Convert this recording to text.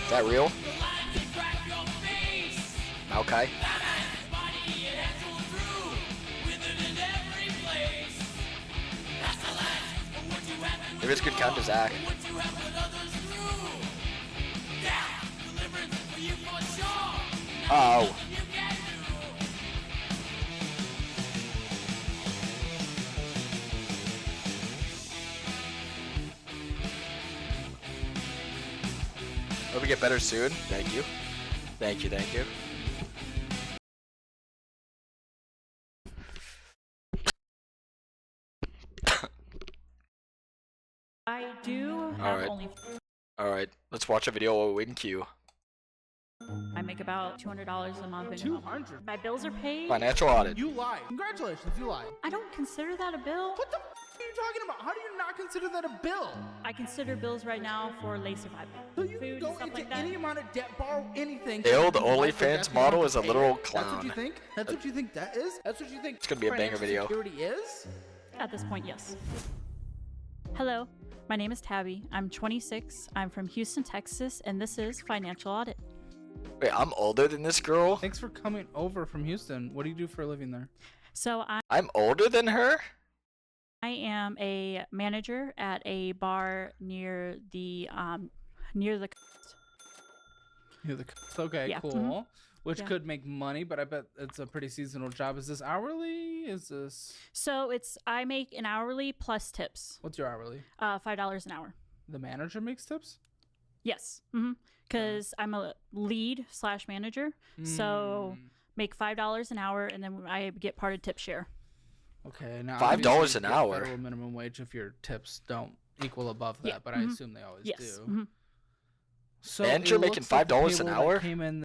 Is that real? Okay. Maybe it's good count to Zach. Oh. Hope we get better soon. Thank you. Thank you, thank you. I do have only. Alright, let's watch a video while we wait in queue. I make about $200 a month. $200? My bills are paid. Financial audit. You lied. Congratulations, you lied. I don't consider that a bill. What the f are you talking about? How do you not consider that a bill? I consider bills right now for lay survival. So you Food, can go stuff into like that. any amount of debt, borrow anything. Dale, the You can wipe the OnlyFans debt model you is a pay. literal That's what you clown. think? That's what you think that is? That's what you think It's gonna be a banger financial video. security is? At this point, yes. Hello, my name is Tabby. I'm 26. I'm from Houston, Texas, and this is Financial Audit. Wait, I'm older than this girl? Thanks for coming over from Houston. What do you do for a living there? So I'm older than her? I am a manager at a bar near the coast. You're the coast. Okay, Yeah. cool. Mhm. Which Yeah. could make money, but I bet it's a pretty seasonal job. Is this hourly? Is this... So I make an hourly plus tips. What's your hourly? $5 an hour. The manager makes tips? Yes. Because I'm a lead / manager. So make $5 an hour, and then I get part of tip share. Okay, now $5 obviously an you get hour? Federal minimum wage if your tips don't equal above that, Yeah. but I assume they always Yes. do. So Manager it making looks like the $5 an payroll that hour? Came in